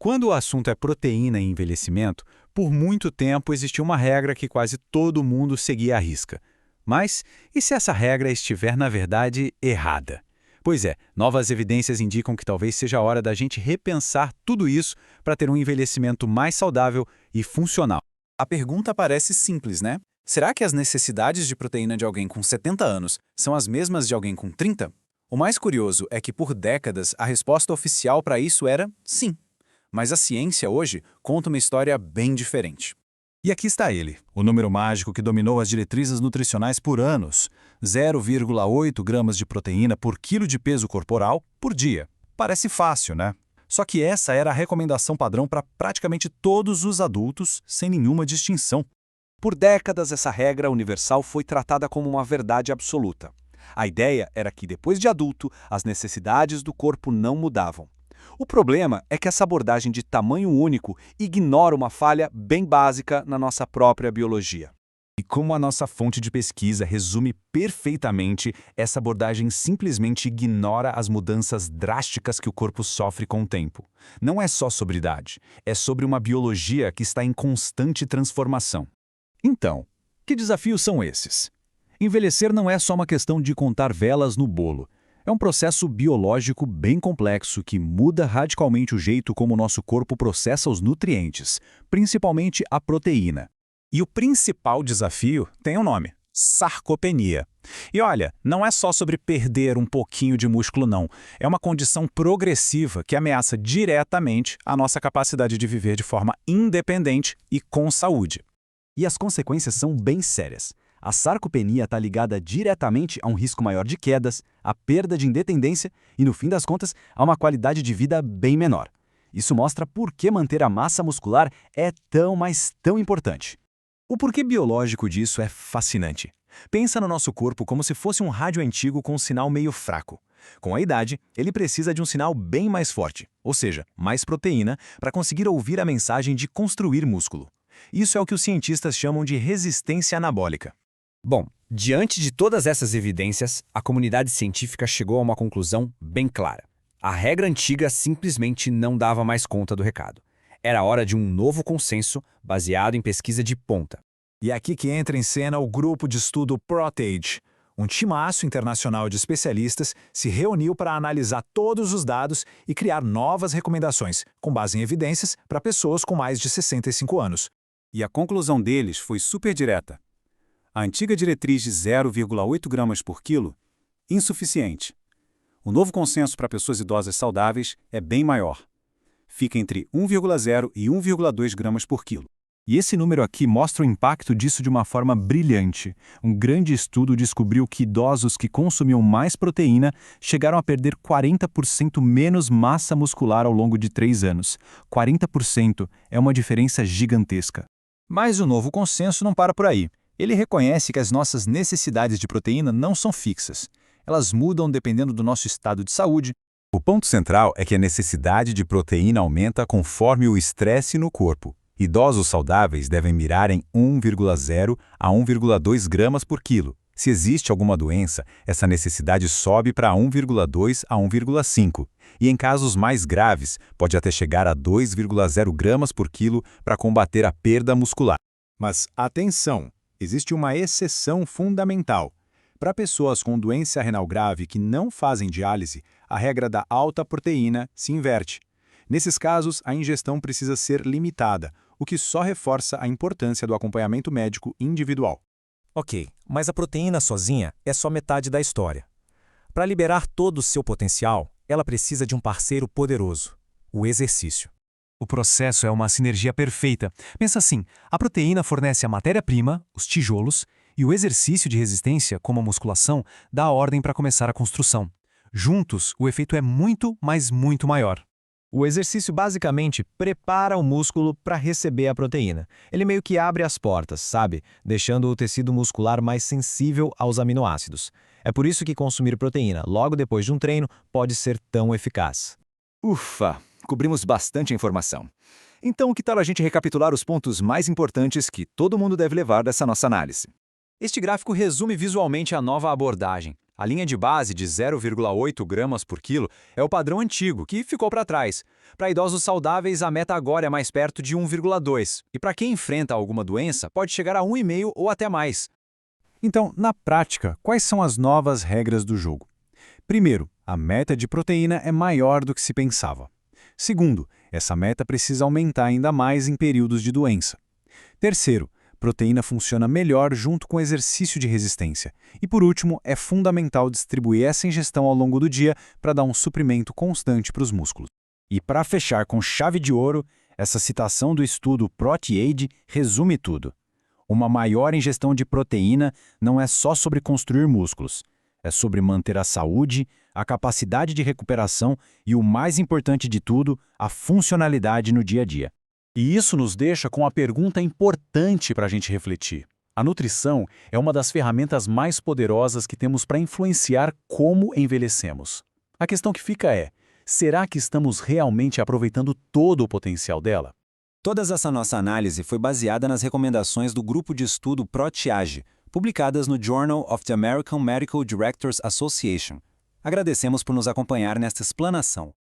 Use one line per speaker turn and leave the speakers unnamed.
Quando o assunto é proteína e envelhecimento, por muito tempo existiu uma regra que quase todo mundo seguia à risca. Mas e se essa regra estiver, na verdade, errada? Pois é, novas evidências indicam que talvez seja a hora da gente repensar tudo isso para ter um envelhecimento mais saudável e funcional.
A pergunta parece simples, né? Será que as necessidades de proteína de alguém com 70 anos são as mesmas de alguém com 30? O mais curioso é que por décadas a resposta oficial para isso era sim. Mas a ciência hoje conta uma história bem diferente.
E aqui está ele, o número mágico que dominou as diretrizes nutricionais por anos: 0,8 gramas de proteína por quilo de peso corporal por dia. Parece fácil, né? Só que essa era a recomendação padrão para praticamente todos os adultos, sem nenhuma distinção.
Por décadas, essa regra universal foi tratada como uma verdade absoluta. A ideia era que, depois de adulto, as necessidades do corpo não mudavam. O problema é que essa abordagem de tamanho único ignora uma falha bem básica na nossa própria biologia.
E como a nossa fonte de pesquisa resume perfeitamente, essa abordagem simplesmente ignora as mudanças drásticas que o corpo sofre com o tempo. Não é só sobre idade, é sobre uma biologia que está em constante transformação. Então, que desafios são esses? Envelhecer não é só uma questão de contar velas no bolo. É um processo biológico bem complexo que muda radicalmente o jeito como o nosso corpo processa os nutrientes, principalmente a proteína.
E o principal desafio tem um nome: sarcopenia. E olha, não é só sobre perder um pouquinho de músculo não. É uma condição progressiva que ameaça diretamente a nossa capacidade de viver de forma independente e com saúde.
E as consequências são bem sérias. A sarcopenia está ligada diretamente a um risco maior de quedas, a perda de independência e, no fim das contas, a uma qualidade de vida bem menor. Isso mostra por que manter a massa muscular é tão, mas tão importante. O porquê biológico disso é fascinante. Pensa no nosso corpo como se fosse um rádio antigo com um sinal meio fraco. Com a idade, ele precisa de um sinal bem mais forte, ou seja, mais proteína, para conseguir ouvir a mensagem de construir músculo. Isso é o que os cientistas chamam de resistência anabólica.
Bom, diante de todas essas evidências, a comunidade científica chegou a uma conclusão bem clara. A regra antiga simplesmente não dava mais conta do recado. Era hora de um novo consenso baseado em pesquisa de ponta.
E é aqui que entra em cena o grupo de estudo PROTAGE. Um timaço internacional de especialistas se reuniu para analisar todos os dados e criar novas recomendações, com base em evidências, para pessoas com mais de 65 anos.
E a conclusão deles foi super direta. A antiga diretriz de 0,8 gramas por quilo, insuficiente. O novo consenso para pessoas idosas saudáveis é bem maior. Fica entre 1,0 e 1,2 gramas por quilo.
E esse número aqui mostra o impacto disso de uma forma brilhante. Um grande estudo descobriu que idosos que consumiam mais proteína chegaram a perder 40% menos massa muscular ao longo de 3 anos. 40% é uma diferença gigantesca.
Mas o novo consenso não para por aí. Ele reconhece que as nossas necessidades de proteína não são fixas. Elas mudam dependendo do nosso estado de saúde.
O ponto central é que a necessidade de proteína aumenta conforme o estresse no corpo. Idosos saudáveis devem mirar em 1,0 a 1,2 gramas por quilo. Se existe alguma doença, essa necessidade sobe para 1,2 a 1,5. E em casos mais graves, pode até chegar a 2,0 gramas por quilo para combater a perda muscular. Mas atenção! Existe uma exceção fundamental. Para pessoas com doença renal grave que não fazem diálise, a regra da alta proteína se inverte. Nesses casos, a ingestão precisa ser limitada, o que só reforça a importância do acompanhamento médico individual.
Ok, mas a proteína sozinha é só metade da história. Para liberar todo o seu potencial, ela precisa de um parceiro poderoso: o exercício.
O processo é uma sinergia perfeita. Pensa assim, a proteína fornece a matéria-prima, os tijolos, e o exercício de resistência, como a musculação, dá a ordem para começar a construção. Juntos, o efeito é muito, mas muito maior.
O exercício basicamente prepara o músculo para receber a proteína. Ele meio que abre as portas, sabe? Deixando o tecido muscular mais sensível aos aminoácidos. É por isso que consumir proteína logo depois de um treino pode ser tão eficaz.
Ufa! Cobrimos bastante informação. Então, que tal a gente recapitular os pontos mais importantes que todo mundo deve levar dessa nossa análise?
Este gráfico resume visualmente a nova abordagem.
A linha de base de 0,8 gramas por quilo é o padrão antigo, que ficou para trás. Para idosos saudáveis, a meta agora é mais perto de 1,2. E para quem enfrenta alguma doença, pode chegar a 1,5 ou até mais.
Então, na prática, quais são as novas regras do jogo? Primeiro, a meta de proteína é maior do que se pensava. Segundo, essa meta precisa aumentar ainda mais em períodos de doença. Terceiro, proteína funciona melhor junto com exercício de resistência. E por último, é fundamental distribuir essa ingestão ao longo do dia para dar um suprimento constante para os músculos. E para fechar com chave de ouro, essa citação do estudo ProteAid resume tudo. Uma maior ingestão de proteína não é só sobre construir músculos. É sobre manter a saúde, a capacidade de recuperação e, o mais importante de tudo, a funcionalidade no dia a dia.
E isso nos deixa com uma pergunta importante para a gente refletir. A nutrição é uma das ferramentas mais poderosas que temos para influenciar como envelhecemos. A questão que fica é, será que estamos realmente aproveitando todo o potencial dela?
Toda essa nossa análise foi baseada nas recomendações do grupo de estudo ProteAge, publicadas no Journal of the American Medical Directors Association. Agradecemos por nos acompanhar nesta explanação.